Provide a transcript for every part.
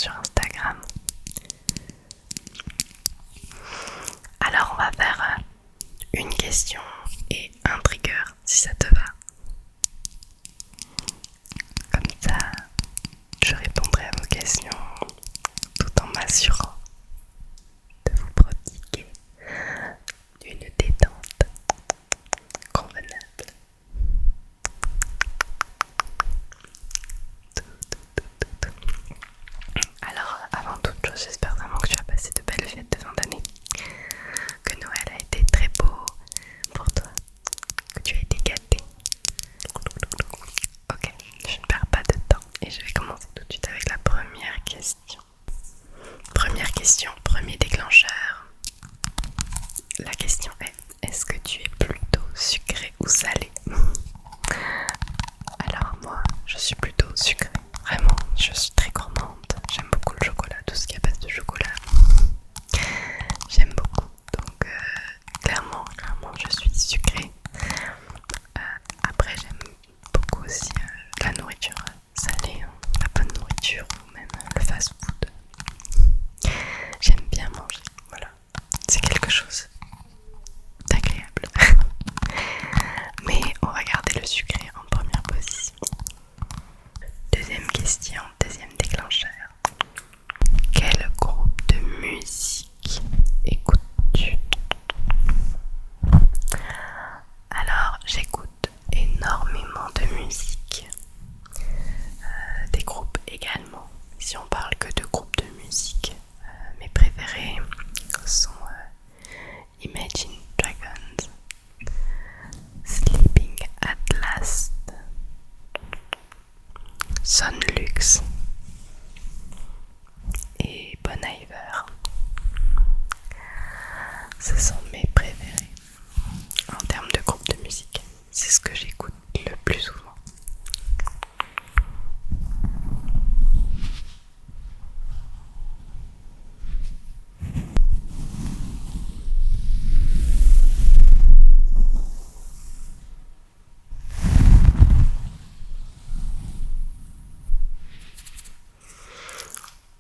sur Instagram. Alors on va faire une question et un trigger si ça te va. Comme ça, je répondrai à vos questions tout en m'assurant de vous prodiguer une détente convenable. Alors, avant toute chose, j'espère vraiment que tu as passé de belles fêtes de fin d'année, que Noël a été très beau pour toi, que tu as été gâté. Ok, je ne perds pas de temps et je vais commencer tout de suite avec la première question. Première question, premier déclencheur. La question est, est-ce que tu es plutôt sucré ou salé? Alors moi, je suis plutôt sucrée. Vraiment, je suis très gourmande. J'aime beaucoup le chocolat, tout ce qui est à base de chocolat. J'aime beaucoup. Donc clairement, je suis sucrée. Après, j'aime beaucoup aussi la nourriture salée, hein, la bonne nourriture ou même le fast-food. J'aime bien manger, voilà. C'est quelque chose d'agréable. Mais on va garder le sucré en première position. Deuxième question, deuxième déclencheur. Quel groupe de musique écoutes-tu? Alors, j'écoute énormément de musique. Des groupes également. Si on parle que de groupes de musique, mes préférés sont Imagine Dragons, Sleeping at Last, Sonlux et Bon Iver. Ce sont mes préférés en termes de groupe de musique. C'est ce que j'écoute le plus souvent.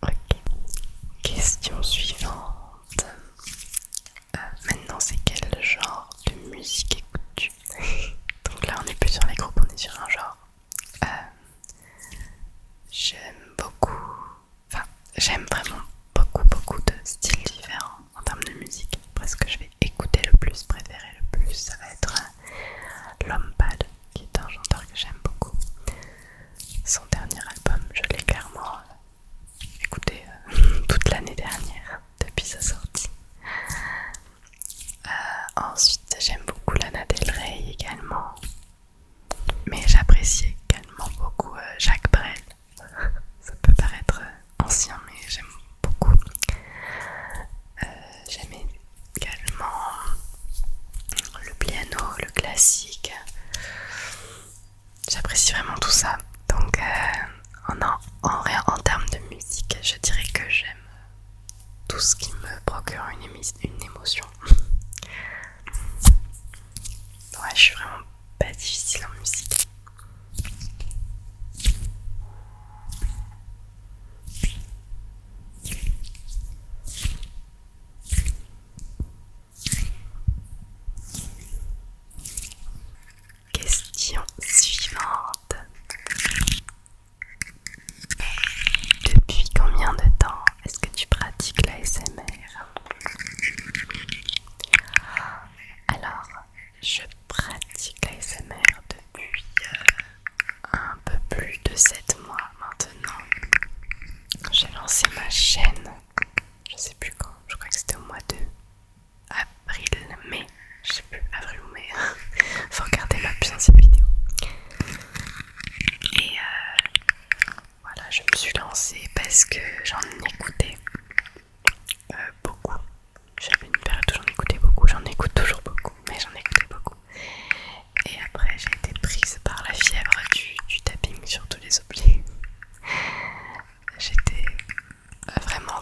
Ok. Question suivante. Maintenant, c'est quel genre de musique écoutes-tu? Donc là, on n'est plus sur les groupes, on est sur un genre. J'aime beaucoup, enfin, j'aime vraiment beaucoup de styles différents en termes de musique. Après, ce que je vais écouter le plus, préférer le plus, ça va être L'Homme Pâle, qui est un chanteur que j'aime beaucoup. Son dernier album, je l'ai clairement écouté toute l'année dernière, depuis sa sortie. Ensuite, j'aime beaucoup Lana Del Rey également. Mais j'apprécie également beaucoup Jacques Brel. Ça peut paraître ancien, mais j'aime beaucoup. J'aime également le piano, le classique. J'apprécie vraiment tout ça. Donc en termes de musique, je dirais que j'aime tout ce qui me procure une émotion. Ouais, je suis vraiment pas difficile en musique. Question suivante. Depuis combien de temps est-ce que tu pratiques l'ASMR? Alors, je pratique l'ASMR depuis un peu plus de 7 mois maintenant. J'ai lancé ma chaîne, je sais plus quand, je crois que c'était au mois de avril, mai, je sais plus, avril ou mai. Faut regarder ma plus ancienne vidéo. Et voilà, je me suis lancée parce que j'en écoutais beaucoup. J'avais une période où j'en écoutais beaucoup, j'en écoute toujours beaucoup, mais j'en écoutais beaucoup. Et après, j'ai été prise par la fièvre du tapping sur tous les objets. J'étais vraiment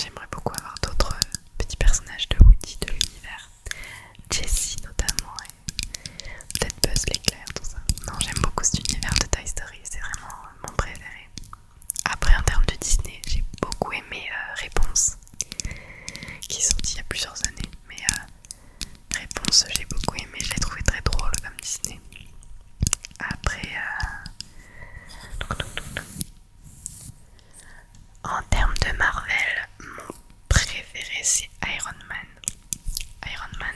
J'aimerais beaucoup avoir d'autres petits personnages de Woody, de l'univers. Jessie notamment, et peut-être Buzz l'éclair, tout ça. Non, j'aime beaucoup cet univers de Toy Story, c'est vraiment mon préféré. Après, en termes de Disney, j'ai beaucoup aimé Réponse, qui est sorti il y a plusieurs années. Mais Réponse, j'ai beaucoup aimé, je l'ai trouvé très drôle comme Disney. Après, en termes de Marvel, mon préféré c'est Iron Man. Iron Man,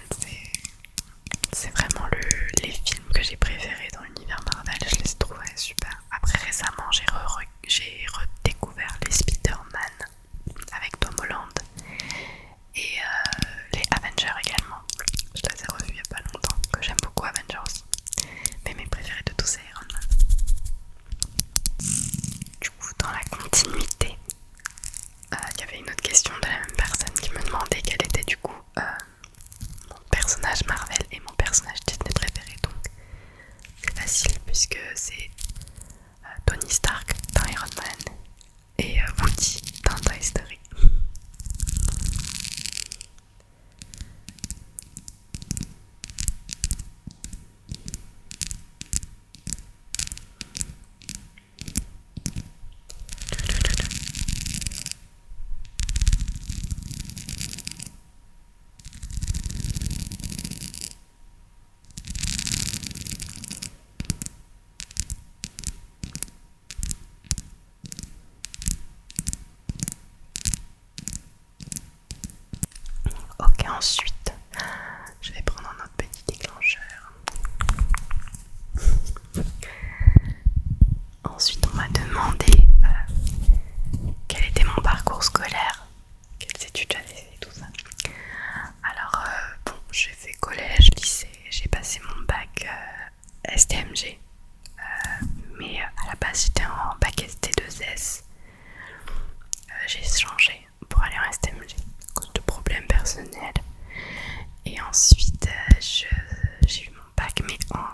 c'est vraiment les films que j'ai préférés dans l'univers Marvel, je les trouvais super. Après, récemment, j'ai redécouvert les Spider-Man avec Tom Holland et les Avengers également. Je les ai revus il y a pas longtemps, que j'aime beaucoup Avengers aussi. Mais mes préférés de tous c'est Iron Man. Du coup, dans la continuité, il y avait une autre question de la même personne qui me demandait quel était du coup mon personnage Marvel et mon personnage Disney préféré. Donc c'est facile puisque c'est Tony Stark dans Iron Man et Woody dans Toy Story. Ok, ensuite, je vais prendre un autre petit déclencheur. Ensuite, on m'a demandé quel était mon parcours scolaire, quelles études j'avais fait, tout ça. Alors, bon, j'ai fait collège, lycée, j'ai passé mon bac STMG, mais à la base j'étais en bac ST2S. J'ai changé pour aller en STMG à cause de problèmes personnels. Et ensuite, j'ai eu mon bac, mais en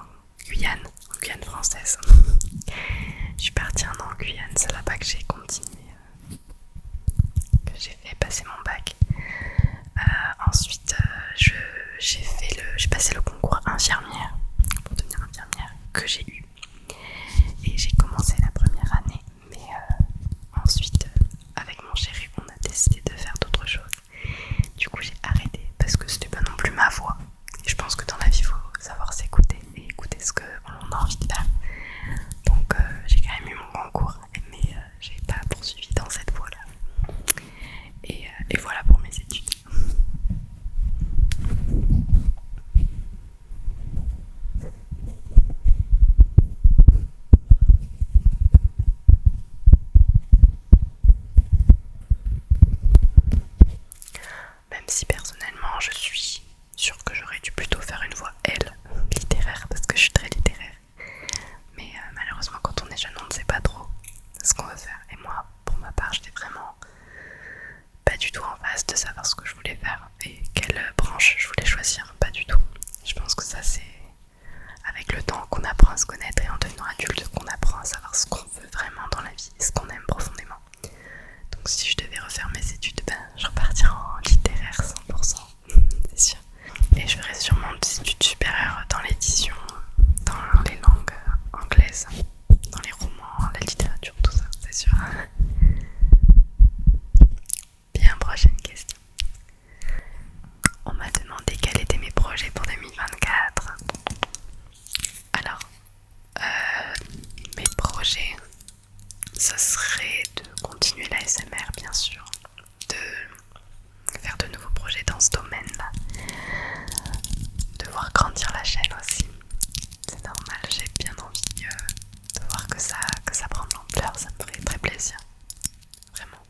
Guyane française. Je suis partie un an en Guyane, c'est là-bas que j'ai continué, que j'ai fait passer mon bac. Ensuite, j'ai passé le concours infirmière pour devenir infirmière que j'ai eu. Et j'ai commencé la première année, mais ensuite, avec mon chéri, on a décidé de faire d'autres choses. Du coup, j'ai arrêté parce que c'était pas non plus ma voix. Et je pense que dans la vie, il faut savoir s'écouter et écouter ce qu'on a envie de faire. Donc, j'ai quand même eu mon concours, mais j'ai pas poursuivi dans cette voie-là. Et voilà pour mes études. Même si personnellement je suis sûre que j'aurais dû plutôt faire une voie L, littéraire, parce que je suis très littéraire. Mais malheureusement quand on est jeune on ne sait pas trop ce qu'on veut faire. Et moi pour ma part j'étais vraiment pas du tout en phase de savoir ce que je voulais faire et quelle branche je voulais choisir, pas du tout. Je pense que ça c'est avec le temps qu'on apprend à se connaître et en devenant adulte qu'on apprend à savoir ce qu'on veut vraiment dans la vie et ce qu'on aime profondément. Donc si je devais refaire mes études, je repartirais en littéraire 100%, c'est sûr. Et je ferais sûrement des études supérieures dans l'édition, dans les langues anglaises, dans les romans, la littérature, tout ça, c'est sûr. Bien, prochaine question. On m'a demandé quels étaient mes projets pour 2024. Alors, mes projets, ce serait de continuer la l'ASMR bien sûr, de faire de nouveaux projets dans ce domaine-là, de voir grandir la chaîne aussi. C'est normal, j'ai bien envie de voir que ça prend de l'ampleur, ça me ferait très plaisir. Vraiment.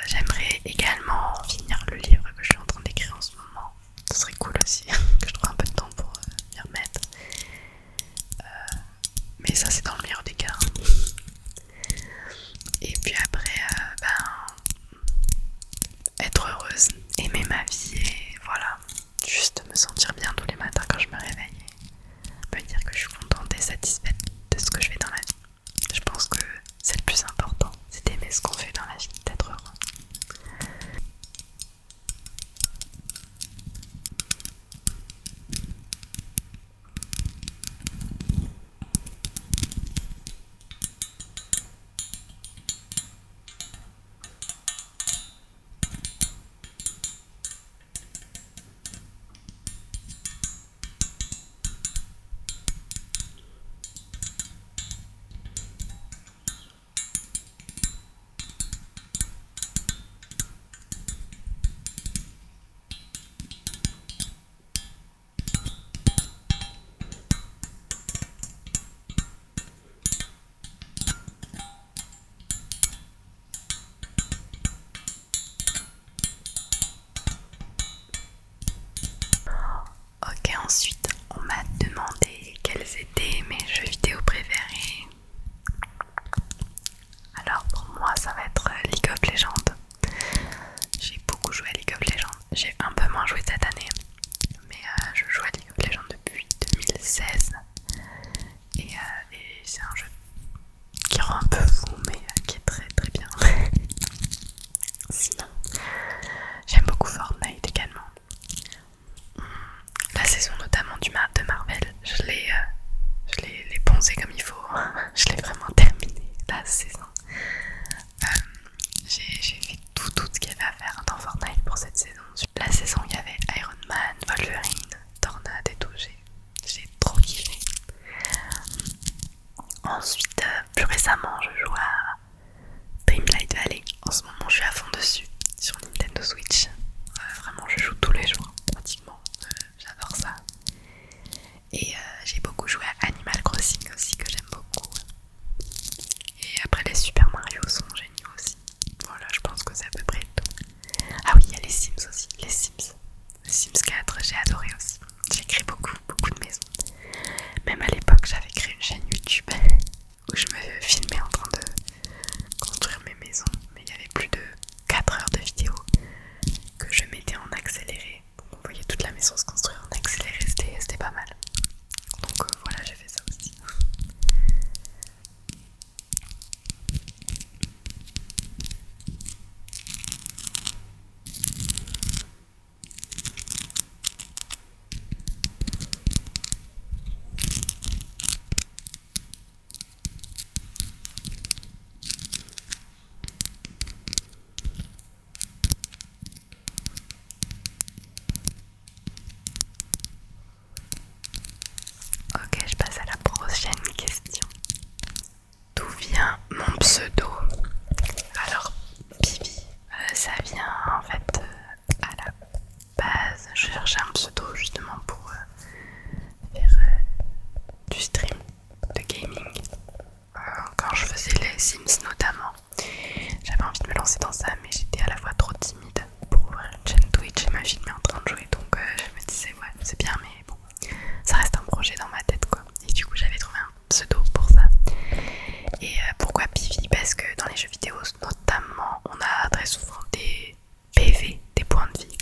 J'aimerais également finir le livre que je suis en train d'écrire en ce moment. Ce serait cool aussi, que je trouve un peu de temps pour m'y remettre. Mais ça c'est dans le meilleur des cas. Et puis après, être heureuse, aimer ma vie et voilà. Juste me sentir bien tous les matins quand je me réveille. Me dire que je suis contente et satisfaite de ce que je fais dans la vie. Je pense que c'est le plus important, c'est d'aimer ce qu'on fait dans la vie, d'être heureux. of Legends. J'ai beaucoup joué à League of Legends. J'ai un peu moins joué cette année, mais je joue à League of Legends depuis 2016. Et c'est un jeu qui rend un peu fou, mais qui est très très bien. Sinon, j'aime beaucoup Fortnite également. La saison notamment de Marvel, je l'ai poncé comme il faut. Je l'ai vraiment terminé la saison. J'ai fait tout ce qu'il y avait à faire dans Fortnite pour cette saison. La saison, il y avait Iron Man, Wolverine, Tornade et tout. J'ai trop kiffé. Ensuite, plus récemment, je joue à Dreamlight Valley. En ce moment, je suis à fond dessus sur Nintendo Switch. Vraiment, je joue tous les jours, pratiquement. J'adore ça. Et j'ai beaucoup joué à Animal Crossing aussi, que j'aime beaucoup. Et après, les Super Mario sont géniaux aussi. Voilà, je pense que c'est à peu près tout. Ah oui, il y a les Sims aussi. Les Sims 4, j'ai adoré aussi. J'ai créé beaucoup de maisons. Même à l'époque, j'avais créé une chaîne YouTube où je me filmais en train de construire mes maisons. Mais il y avait plus de 4 heures de vidéo que je mettais en accéléré. Donc on voyait toute la maison se construire en accéléré, c'était pas mal. Donc voilà, j'ai fait ça aussi. Ok, je passe à la prochaine question. D'où vient mon pseudo? Alors, Bibi, ça vient en fait à la base. Je cherchais un pseudo justement pour faire du stream de gaming. Quand je faisais les Sims notamment, j'avais envie de me lancer dans ça, mais j'étais à la fois trop timide pour ouvrir une chaîne Twitch et ma filmer en train de jouer. Donc je me disais, ouais, c'est bien, mais bon, ça reste un projet dans ma tête quoi. Et du coup, j'avais trouvé un pseudo pour ça. Et pourquoi Pivi? Parce que dans les jeux vidéo notamment, on a très souvent des PV, des points de vie.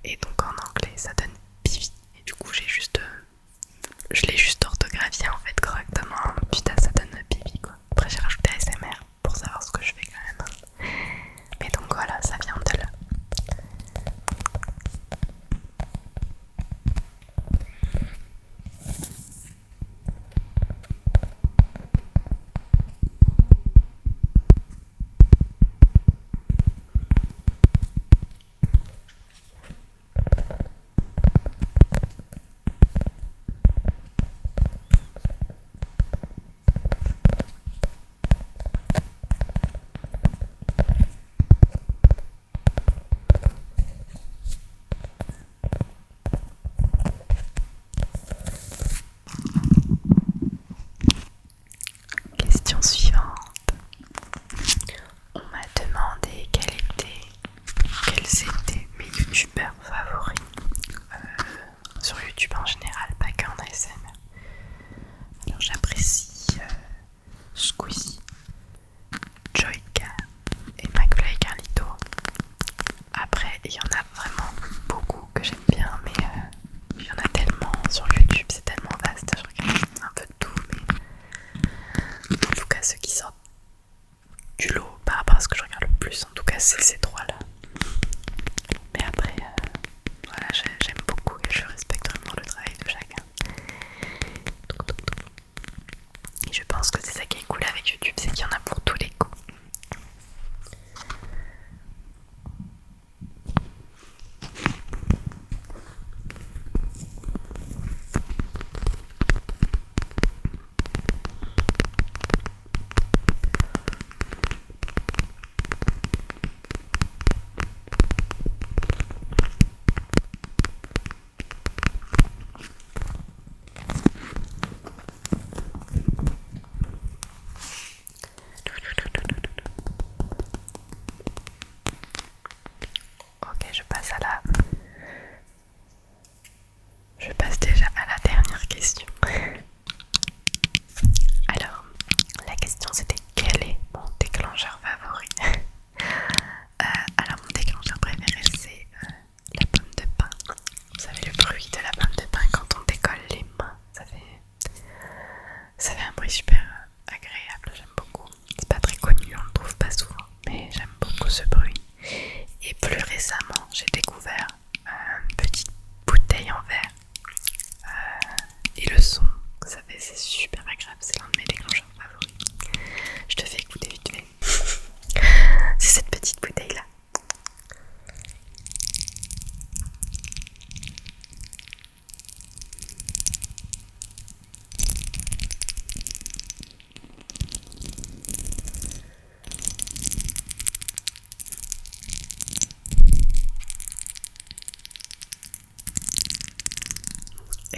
Et donc en anglais, ça donne Pivi. Et du coup, je l'ai juste orthographié en fait correctement. Putain, ça donne Pivi quoi. Après, j'ai rajouté ASMR pour savoir ce que je fais quand même. Mais donc voilà, ça vient de là. Question suivante. On m'a demandé quels étaient mes youtubeurs favoris sur YouTube en général, pas qu'en ASMR. Alors j'apprécie Squeezie, Joyka et McFly et Carlito. Après, il y en a vraiment beaucoup que j'aime bien, mais il y en a tellement sur YouTube, c'est tellement vaste. Je regarde un peu de tout, mais en tout cas, ceux qui sortent du lot par rapport à ce que je regarde le plus, en tout cas, c'est ces trois-là. Mais après, voilà, j'aime beaucoup et je respecte vraiment le travail de chacun. Et je pense que c'est ça qui est cool avec YouTube, c'est qu'il y en a pour tous les goûts.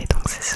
donc c'est